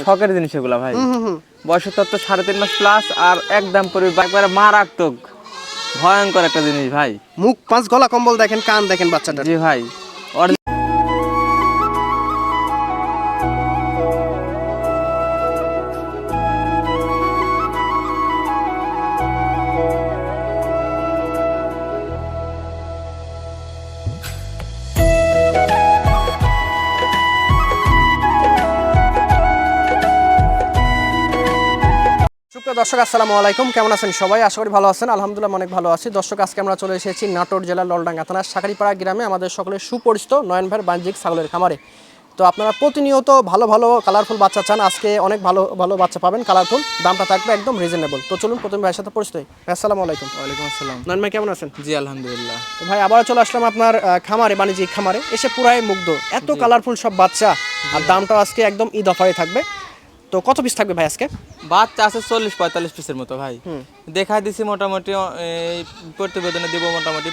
শখের জিনিস এগুলা ভাই। বয়সের তত্ত্ব 3.5 মাস প্লাস আর একদম পরিবার একবারে মারাত্মক ভয়ঙ্কর একটা জিনিস ভাই। মুখ পাঁচ গলা কম্বল দেখেন, কান দেখেন বাচ্চাটা। জি ভাই। দর্শক আসসালামু আলাইকুম, কেমন আছেন সবাই? আশা করি ভালো আছেন। আলহামদুলিল্লাহ অনেক ভালো আছি। দর্শক আজকে আমরা চলে এসেছি নাটোর জেলার ললডাঙ্গা থানার শাকারিপাড়া গ্রামে আমাদের সকলের সুপরিচিত নয়ন ভাইয়ের বাণিজ্যিক ছাগলের খামারে। তো আপনারা প্রতিনিয়ত ভালো ভালো কালারফুল বাচ্চা চান, আজকে অনেক ভালো ভালো বাচ্চা পাবেন কালারফুল, দামটা থাকবে একদম রিজনেবল। তো চলুন প্রথমে ভাইয়ের সাথে পরিচিত হই। আসসালামু আলাইকুম। ওয়ালাইকুম আসসালাম। নয়ন ভাই কেমন আছেন? জি আলহামদুলিল্লাহ। তো ভাই আবার চলে আসলাম আপনার খামারে, বাণিজ্যিক খামারে, এসে পুরাই মুগ্ধ, এত কালারফুল সব বাচ্চা, আর দামটাও আজকে একদম ঈদ অফারে থাকবে। তো কত পিস থাকবে ভাই আজকে? বাচ্চা আছে 40-45 পিসের মতো ভাই। দেখা দিছি মোটামুটি প্রতিবেদনে দিব মোটামুটি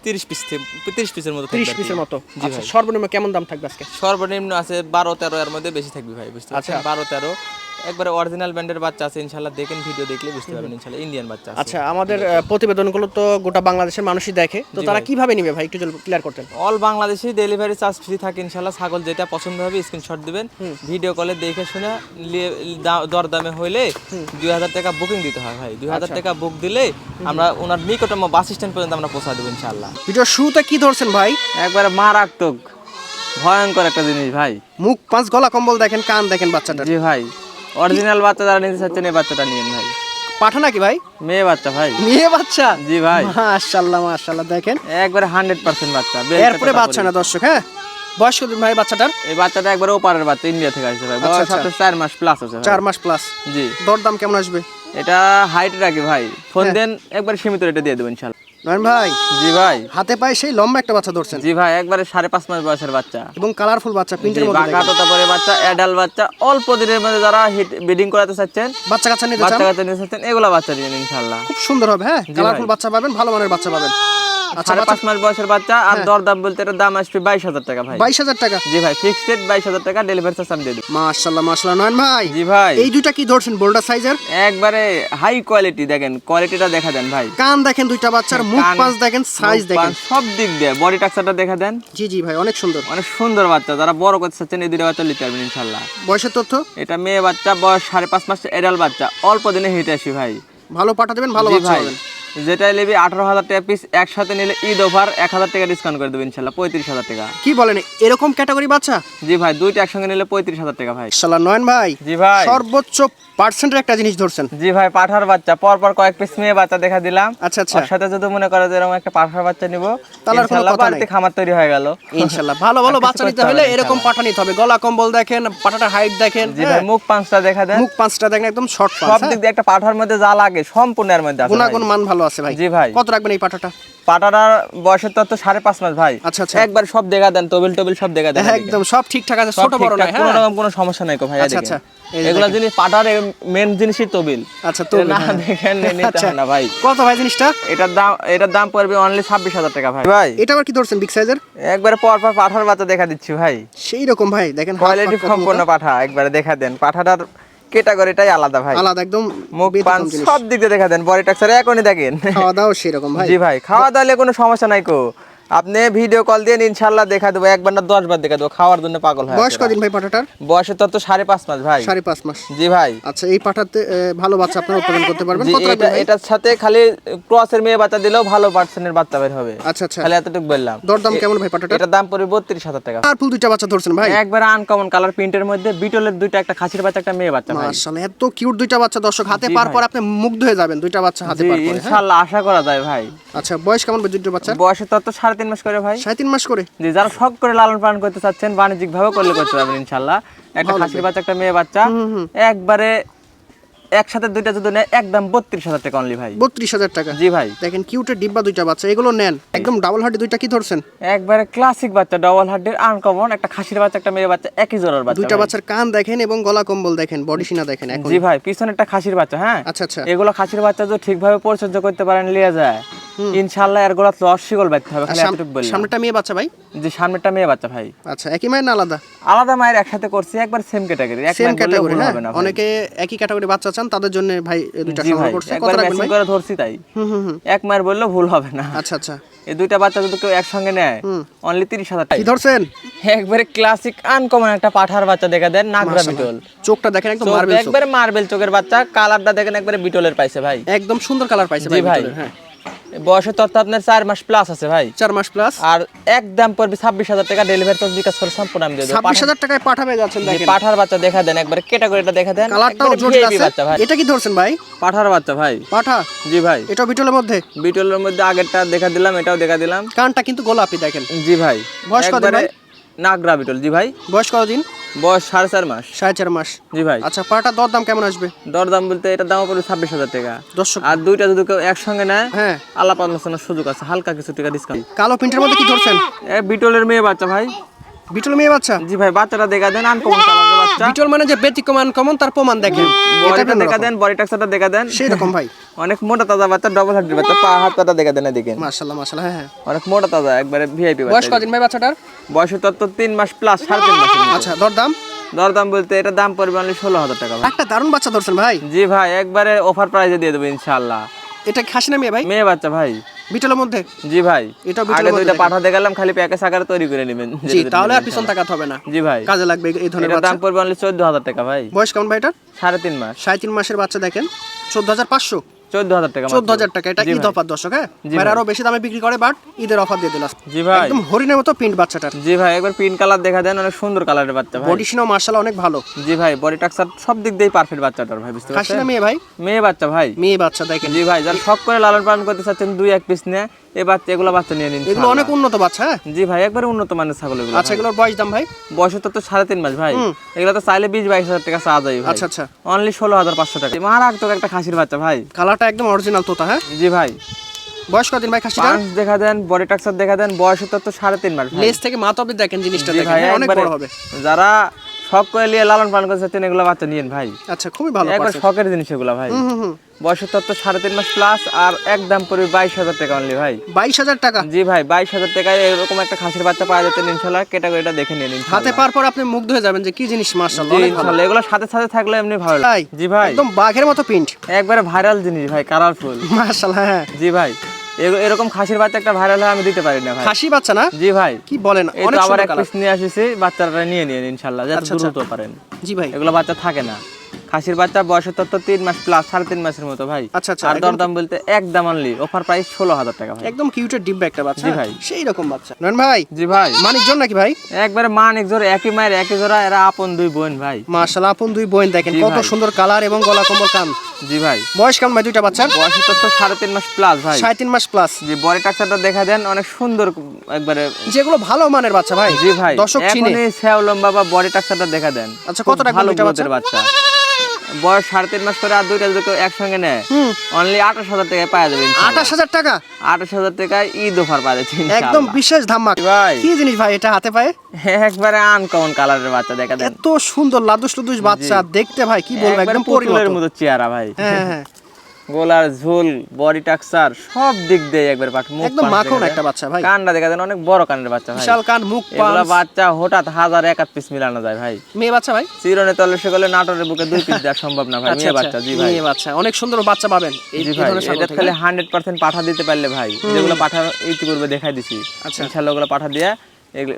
30 পিসের মতো। 30 পিসের মতো। আচ্ছা, সর্বনিম্ন কেমন দাম থাকবে আজকে? সর্বনিম্ন আছে 12-13 এর মধ্যে বেশি থাকবে ভাই, বুঝতে পারছেন? 12-13 একবারে অরিজিনাল ব্র্যান্ডের বাচ্চা আছে ইনশাআল্লাহ। দেখেন ভিডিও দেখলে বুঝতে পারবেন ইনশাআল্লাহ ইন্ডিয়ান বাচ্চা আছে। আচ্ছা, আমাদের প্রতিবেদনগুলো তো গোটা বাংলাদেশের মানুষই দেখে, তো তারা কিভাবে নিবে ভাই একটু ক্লিয়ার করতেন। অল বাংলাদেশে ডেলিভারি চার্জ ফ্রি থাকে ইনশাআল্লাহ। ছাগল যেটা পছন্দ হবে স্ক্রিনশট দিবেন, ভিডিও কলে দেখে শুনে দরদামে হইলে 2000 টাকা বুকিং দিতে হয় ভাই। 2000 টাকা বুক দিলে আমরা ওনার নিকটতম বাস স্ট্যান্ড পর্যন্ত আমরা পৌঁছা দেব ইনশাআল্লাহ। ভিডিও শুরুতে কি ধরছেন ভাই? একবারে মারাত্মক ভয়ঙ্কর একটা জিনিস ভাই। মুখ পাঁচ গলা কম্বল দেখেন, কান দেখেন বাচ্চাটা। জি ভাই, অরিজিনাল বাচ্চা যারা নিতে চাচ্ছেন এই বাচ্চাটা নিয়েন ভাই। পাঠা নাকি ভাই? মেয়ে বাচ্চা ভাই। মেয়ে বাচ্চা? জি ভাই। মাশাআল্লাহ মাশাআল্লাহ, দেখেন একবারে 100% বাচ্চা। এরপরে বাচ্চা না দর্শক। হ্যাঁ, বয়স কত ভাই বাচ্চাটার? এই বাচ্চাটা একবারে ওপারের বাচ্চা, ইন্ডিয়া থেকে আসছে ভাই। বয়স সাথে 4 মাস প্লাস আছে ভাই। 4 মাস প্লাস। জি। দরদাম কেমন আসবে? এটা হাইট রাখি ভাই, ফোন দেন একবার সীমিত রেটে দিয়ে দেব ইনশাআল্লাহ। নয়ন ভাই। জি ভাই। হাতে পায়ে সেই লম্বা একটা বাচ্চা ধরছেন। জি ভাই, একবারে 5.5 মাস বয়সের বাচ্চা এবং কালারফুল বাচ্চা, প্রিন্টের মধ্যে দেখেন। বাঘাটোটা পরে বাচ্চা, অ্যাডাল্ট বাচ্চা, অল্প দিনের মধ্যে যারা ব্রিডিং করাতে চাচ্ছেন, বাচ্চা কাচ্চা নিতে চাচ্ছেন এগুলা বাচ্চা নিন ইনশাআল্লাহ। খুব সুন্দর হবে। হ্যাঁ, কালারফুল বাচ্চা পাবেন, ভালো মানের বাচ্চা পাবেন। 5.5 মাস বয়সের বাচ্চা। আর দরদাম বলতে এর দাম আসবে 22,000 টাকা ভাই। 22,000 টাকা? জি ভাই, ফিক্সড রেট 22,000 টাকা, ডেলিভারি চার্জ আমি দিয়ে দেব। মাশাআল্লাহ মাশাআল্লাহ। নয়ন ভাই। জি ভাই। এই দুইটা কি ধরছেন বোল্ডার সাইজের? একবারে হাই কোয়ালিটি, দেখেন কোয়ালিটিটা দেখা দেন ভাই। কান দেখেন দুইটা বাচ্চার, মুখ পাঁচ দেখেন, সাইজ দেখেন, সব দিক দিয়ে বডি টাক্সারটা দেখা দেন। জি জি ভাই, অনেক সুন্দর, অনেক সুন্দর বাচ্চা। যারা বড় করতে চাচ্ছেন এই দুইটা বাচ্চা নিতে পারবেন ইনশাআল্লাহ। বয়সের তথ্য? এটা মেয়ে বাচ্চা, বয়স 5.5 মাস, এডাল বাচ্চা, অল্প দিনে হিটে আসি ভাই। ভালো পাঠা দেবেন, ভালো বাচ্চা পাবেন। যেটাই নেবে 18,000 টাকা পিস, একসাথে নিলে ঈদ অফার 1,000 টাকা ডিসকাউন্ট করে দেবেন ইনশাআল্লাহ, 35,000 টাকা। কি বলেন, এরকম ক্যাটাগরি বাচ্চা? জি ভাই, দুইটা একসঙ্গে নিলে 35,000 টাকা ভাই। মাশাআল্লাহ নয়ন ভাই। জি ভাই। সর্বোচ্চ পার্সেন্টের একটা জিনিস ধরছেন। জি ভাই, পাঠার বাচ্চা পরপর কয়েক পিস মেয়ে বাচ্চা দেখা দিলাম। আচ্ছা আচ্ছা। ওর সাথে যদি মনে করে যে এরকম একটা পাঠার বাচ্চা নিব, তাহলে আর কোনো কথা নাই, খামার তৈরি হয়ে গেল ইনশাআল্লাহ। ভালো ভালো বাচ্চা নিতে হলে এরকম পাঠা নিতে হবে। গলা কম্বল দেখেন, পাঠাটার হাইট দেখেন। জি ভাই, মুখ পাঁচটা দেখা দেন। মুখ পাঁচটা দেখেন, একদম শর্ট পাঁচ। সব দিক দিয়ে একটা পাঠার মধ্যে যা লাগে সম্পূর্ণ এর মধ্যে আছে। গুণাগুণ মান ভালো আছে ভাই। জি ভাই। কত রাখবেন এই পাঠাটা? পাটাটার বয়সের তত্ত্ব 5.5 মাস ভাই। আচ্ছা আচ্ছা। একবার সব দেখা দেন, টোবিল সব দেখা দেন, একদম সব ঠিকঠাক আছে, ছোট বড় নাই। কোনো রকম কোনো সমস্যা নাই কো ভাই। আচ্ছা আচ্ছা। এগুলা জিনিস পাটার মেন জিনিসই টোবিল। আচ্ছা, টোবিল না দেখেন নিতে হয় না ভাই। কত ভাই জিনিসটা? এটার দাম পড়বে অনলি 26,000 টাকা ভাই। ভাই এটা আবার কি ধরছেন বিগ সাইজের? একবারে পরপর পাঠার বাচ্চা দেখা দিচ্ছি ভাই। সেই রকম ভাই, দেখেন কোয়ালিটি সম্পূর্ণ পাঠা, একবারে দেখা দেন। পাঠাটার ক্যাটাগরিটাই আলাদা ভাই, আলাদা একদম। মুখ পান সব দিক দিয়ে দেখা দেন, বডি টাক্সার এখনই দেখেন। খাওয়া দাওয়া সেই রকম ভাই। জি ভাই, খাওয়া দাওয়ালে কোনো সমস্যা নাই কো। আপনি ভিডিও কল দিয়ে ইনশাআল্লাহ দেখা দেবো, একবার না 10 বার দেখা দেবো, খাওয়ার জন্য পাগল হয়। বয়স কতদিন ভাই পাঠাটার? বয়সের তত্ত্ব 5.5 মাস ভাই। 5.5 মাস। জি ভাই। আচ্ছা, এই পাঠাতে ভালো বাচ্চা আপনারা উৎপাদন করতে পারবেন। কত রাখবেন ভাই? এটার সাথে খালি ক্রসের মেয়ে বাচ্চা দিলেও ভালো পার্সেন্টের বাচ্চা বের হবে। আচ্ছা আচ্ছা, খালি এতটুকু বললাম। দরদাম কেমন ভাই পাঠাটার? এটার দাম পড়বে 32,000 টাকা। আর ফুল দুইটা বাচ্চা ধরছেন ভাই? একবার আনকমন কালার প্রিন্টের মধ্যে বিটলের দুইটা, একটা খাসির বাচ্চা, একটা মেয়ে বাচ্চা ভাই। মাশাআল্লাহ, এত কিউট দুইটা বাচ্চা দর্শক, হাতে পার পর আপনি মুগ্ধ হয়ে যাবেন দুইটা বাচ্চা হাতে পার পরে। ইনশাআল্লাহ আশা করা যায় ভাই। আচ্ছা, বয়স কেমন দুইটা বাচ্চা? বয়সের তত্ত্ব 3.5 মাস করে ভাই। 3.5 মাস করে? জি, যারা শখ করে লালন পালন করতে চাচ্ছেন বাণিজ্যিক ভাবে করলে করতে পারবেন ইনশাআল্লাহ। একটা খাসির বাচ্চা, একটা মেয়ে বাচ্চা, একবারে একসাথে দুইটা যদি নেয় একদম 32,000 টাকা অনলি ভাই। 32,000 টাকা? জি ভাই। দেখেন কিউটের ডিব্বা দুইটা বাচ্চা, এগুলো নেন। একদম ডাবল হার্ডি দুইটা কি ধরছেন? একবারে ক্লাসিক বাচ্চা, ডাবল হার্ডের আনকমন, একটা খাসির বাচ্চা, একটা মেয়ে বাচ্চা, একই জোড়ার বাচ্চা। দুইটা বাচ্চার কান দেখেন এবং গলা কম্বল দেখেন, বডি সিনা দেখেন। এখন জি ভাই, পিছনে একটা খাসির বাচ্চা। হ্যাঁ, আচ্ছা আচ্ছা। এগুলো খাসির বাচ্চা যদি ঠিকভাবে পরিচর্যা করতে পারেন লিয়ে যায় ইনশাআল্লাহ এর গোড়া 10 শিকল বাইতে হবে, খালি এতটুকু বললাম। সামনেটা মেয়ে বাচ্চা ভাই? যে সামনেটা মেয়ে বাচ্চা ভাই। আচ্ছা, একই মায়ের না আলাদা? আলাদা মায়ের একসাথে করছি, একবার সেম ক্যাটাগরি, এক সেম মায়ের বললে ক্যাটাগরি। ভুল হ্যাঁ, হবে না ভাই। অনেকে একই ক্যাটাগরি বাচ্চা চান, তাদের জন্য ভাই এই দুইটা জি সংগ্রহ ভাই, করছে। কত একবার রাখবেন ম্যাচিং ভাই? করে ধরছি তাই। এক মায়ের বললে ভুল হবে না। আচ্ছা আচ্ছা, এই দুইটা বাচ্চা যদি কেউ একসঙ্গে নেয় অনলি 30,000 কি টাকা। ধরছেন? একবারে ক্লাসিক আনকমন একটা পাঠার বাচ্চা দেখা দেন, নাগরা বিটল। চোখটা দেখেন একদম চোখ মার্বেল চোখ, একবারে মার্বেল চোখের বাচ্চা, কালারটা দেখেন একবারে বিটলের পাইছে ভাই। একদম সুন্দর কালার পাইছে জি ভাই। ভিতরে, হ্যাঁ। বয়সের তথ্য আপনার 4 মাস প্লাস আছে ভাই। 4 মাস প্লাস। আর একদম পড়বে 26,000 টাকা, ডেলিভারি চার্জ বিকাশ করে সম্পূর্ণ আমি দিয়ে দেব। 26,000 টাকায় পাঠাবে যাচ্ছেন, দেখেন পাঠার বাচ্চা দেখা দেন, একবারে ক্যাটাগরিটা দেখা দেন, কালারটাও একবারে জটিল VIP আছে। বাচ্চা ভাই। এটা কি ধরছেন ভাই? পাঠার বাচ্চা ভাই। পাঠা? জি ভাই। এটা বিটলের মধ্যে? বিটলের মধ্যে আগেরটা দেখা দিলাম, এটাও দেখা দিলাম। কানটা কিন্তু গোলাপি দেখেন। জি ভাই। বয়স কত একবারে ভাই? নাগরা বিটল। জি ভাই। বয়স কতদিন? বয়স 4.5 মাস। 4.5 মাস। জি ভাই। আচ্ছা, পাটার দরদাম কেমন আসবে? দরদাম বলতে এটা দাম পড়বে 26,000 টাকা। দর্শক, আর দুইটা যদি কেউ একসঙ্গে নেয়, হ্যাঁ, আলাপ আলোচনার সুযোগ আছে, হালকা কিছু টাকা ডিসকাউন্ট। কালো প্রিন্টের মধ্যে কি ধরছেন? বিটলের মেয়ে বাচ্চা ভাই। বিটল মেয়ে বাচ্চা? জি ভাই, বাচ্চাটা দেখা দেন, আনকমন কালারের বাচ্চা। বিটল মানে যে ব্যতিক্রম আনকমন, তার প্রমাণ দেখেন। বডিটা দেখা দেন, বডি টাক্সারটা দেখা দেন, সেই রকম ভাই। অনেক মোটা তাজা বাচ্চা, ডবল হাড্ডির বাচ্চা, পা হাত পাটা দেখা দেন, দেখেন মাশাআল্লাহ মাশাআল্লাহ, হ্যাঁ হ্যাঁ। অনেক মোটা তাজা, একবারে ভিআইপি বয়স বাচ্চা। কতদিন ভাই বাচ্চাটার? বয়স তো 3 মাস প্লাস, 3.5 মাস। আচ্ছা, দরদাম? দরদাম বলতে এটা দাম পড়বে অনলি 16,000 টাকা ভাই। একটা দারুণ বাচ্চা ধরছেন ভাই। জি ভাই, একবারে অফার প্রাইসে দিয়ে দেবো ইনশাআল্লাহ। এটা খাসি না মেয়ে ভাই? মেয়ে বাচ্চা ভাই। বিটলের মধ্যে? জি ভাই। এটাও আগে বিটলের মধ্যে দুইটা দেখেন। পাঠাতে গেলাম, খালি প্যাকেজ আকারে তৈরি করে নেবেন। জি, তাহলে আর পিছন তাকাতে হবে না। জি ভাই। কাজে লাগবে এই ধরনের এটার বাচ্চা। দাম পড়বে অনলি 14,000 টাকা ভাই। বয়স কেমন ভাই এটার? 3.5 মাস। 3.5 মাসের বাচ্চা দেখেন, 14,500। 14,000 টাকা। 14,000 টাকা। এটা জি ঈদ ভাই। অফার দর্শক, হ্যাঁ। জি ভাই ভাই। আরো বেশি দামে বিক্রি করে, বাট ঈদের অফার দিয়ে দিলাম। জি ভাই। একদম হরিণের মতো প্রিন্ট বাচ্চাটার। জি ভাই, একবার পিঙ্ক কালার দেখা দেন, অনেক সুন্দর কালারের বাচ্চা ভাই। বডি সিনাও মাশাআল্লাহ অনেক ভালো। জি ভাই, বডি টাক্সার সব দিক দিয়েই পারফেক্ট বাচ্চাটার ভাই, বুঝতে খাসি পারছেন? না মেয়ে ভাই? মেয়ে বাচ্চা ভাই। মেয়ে বাচ্চা দেখেন। জি ভাই, যারা শখ করে লালন পালন করতে চাচ্ছেন, 2-1 পিস নিয়ে এই বাচ্চা, এগুলো বাচ্চা নিয়ে নিন। এগুলো অনেক উন্নত বাচ্চা, হ্যাঁ। জি ভাই, একবারে উন্নত মানের ছাগল এগুলো। আচ্ছা, এগুলোর বয়স দাম ভাই? বয়স তো 3.5 মাস ভাই। এগুলো তো চাইলে 20-22 হাজার টাকা চাওয়া যায় ভাই। আচ্ছা আচ্ছা। অনলি 16,500 টাকা। মারাত্মক একটা খাসির বাচ্চা ভাই। কালারটা একদম অরিজিনাল তোতা, হ্যাঁ। জি ভাই। বয়স কতদিন ভাই খাসিটা? পাঁচ দেখা দেন, বডি টাক্সার দেখা দেন, বয়স তো 3.5 মাস ভাই। লেজ থেকে মাথা অবধি দেখেন, জিনিসটা জি দেখেন, ভাই, হ্যাঁ, অনেক একবারে বড় হবে। যারা শখ করে নিয়ে লালন পালন করতে চাচ্ছেন, এগুলো বাচ্চা নিয়েন ভাই। আচ্ছা, খুবই ভালো একবার পারছেন। শখের জিনিস এগুলো ভাই। বয়স তো 3.5 মাস প্লাস, আর একদম পড়বে 22,000 টাকা অনলি ভাই। 22,000 টাকা? জি ভাই, 22,000 টাকায় এরকম একটা খাসির বাচ্চা পাওয়া যাচ্ছে ইনশাআল্লাহ। ক্যাটাগরিটা দেখে নিন ইনশাআল্লাহ। হাতে পার পর আপনি মুগ্ধ হয়ে যাবেন যে কি জিনিস, মাশাআল্লাহ জি অনেক ভালো। ইনশাআল্লাহ, এগুলো সাথে সাথে থাকলে এমনি ভালো ভাই, লাগে। জি ভাই, একদম বাঘের মতো প্রিন্ট। একবারে ভাইরাল জিনিস ভাই, কালারফুল। মাশাআল্লাহ, হ্যাঁ। জি ভাই, এরকম খাসির বাচ্চা একটা ভাইরাল হয় আমি দিতে পারি না ভাই। খাসি বাচ্চা না? জি ভাই। কি বলেন, এই অনেক তো আবার সুন্দর এক কালার। পিস নিয়ে আসিছি, বাচ্চাটা নিয়ে নিন ইনশাআল্লাহ, যাতে আচ্ছা, দ্রুত পারেন। জি ভাই। এগুলো বাচ্চা থাকে না। খাসির বাচ্চা বয়সের তত্ত্ব 3 মাস প্লাস, 3.5 মাসের মতো ভাই। আচ্ছা আচ্ছা। আর দরদাম বলতে একদম অনলি অফার প্রাইস 16,000 টাকা ভাই। একদম কিউটের ডিব্বা একটা বাচ্চা। জি ভাই। সেই রকম বাচ্চা। নয়ন ভাই, জি ভাই। মানিকজন নাকি ভাই? একবারে মান এক জোড়া, একই মায়ের একই জোড়া, এরা আপন দুই বোন ভাই। মাশাআল্লাহ, আপন দুই বোন দেখেন, জি কত ভাই। সুন্দর কালার এবং গলা কম্বল কান। জি ভাই। বয়স কেমন ভাই দুইটা বাচ্চার? বয়সের তত্ত্ব 3.5 মাস প্লাস ভাই। 3.5 মাস প্লাস। জি, বডি টাক্সারটা দেখা দেন, অনেক সুন্দর একবারে। যেগুলো ভালো মানের বাচ্চা ভাই। জি ভাই, দর্শক চিনে। এখনই সেও লম্বা বা বডি টাক্সারটা দেখা দেন। আচ্ছা, কত খুব রাখবেন ভালো দুইটা গ্রোথের বাচ্চা। বয়স 3.5 মাস করে, আর দুইটা যদি কেউ একসঙ্গে নেয় অনলি 28,000 টাকায় পাওয়া যাবে ইনশাআল্লাহ। 28,000 টাকা? 28,000 টাকায় ঈদ অফার পাওয়া যাচ্ছে একদম ইনশাআল্লাহ। বিশেষ ধামাক ভাই। কি জিনিস ভাই এটা হাতে পায়ে? একবারে আনকমন কালারের বাচ্চা দেখা দেন, এত সুন্দর লাদুস লুদুস বাচ্চা দেখতে ভাই, কি বলবো, একদম পুতুলের পরিমতো। মতো চেহারা ভাই। হ্যাঁ হ্যাঁ, গোলার ঝুল, বডি টাক্সার সব দিক দিয়ে একবার মুখ একদম পাশ মাখন দেখা একটা দেন। বাচ্চা ভাই। কানটা দেখা দেন, অনেক বড় কানের বাচ্চা ভাই। বিশাল কান, মুখ, পান। এগুলা বাচ্চা হঠাৎ 1000-1 পিস মিলানো যায় ভাই। মেয়ে বাচ্চা ভাই? চিরনে তলসে গেলে নাটোরের বুকে 2 পিস দেওয়া সম্ভব না ভাই। আচ্ছা মেয়ে আচ্ছা, বাচ্চা। জি ভাই। মেয়ে বাচ্চা, অনেক সুন্দর বাচ্চা পাবেন এই জি এই ভাই, ধরনের ছাগল এটা থেকে। খালি 100% পাঠা দিতে পারলে ভাই, যেগুলো পাঠা ইতিপূর্বে দেখাই দিছি আচ্ছা। ইনশাআল্লাহ ওগুলো পাঠা দিয়ে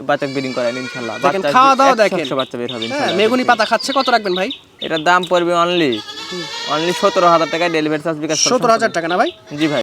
বাচ্চা ব্রিডিং করেন ইনশাআল্লাহ। দেখেন, বাচ্চা খাওয়া দাওয়া দেখেন। 100 বাচ্চা বের হবে হ্যাঁ, ইনশাআল্লাহ। মেগুনি পাতা খাচ্ছে। কত রাখবেন ভাই? এটার দাম পড়বে অনলি 17,000 টাকায়, ডেলিভারি চার্জ বিকাশ করে 17,000 টাকা না ভাই? জি ভাই।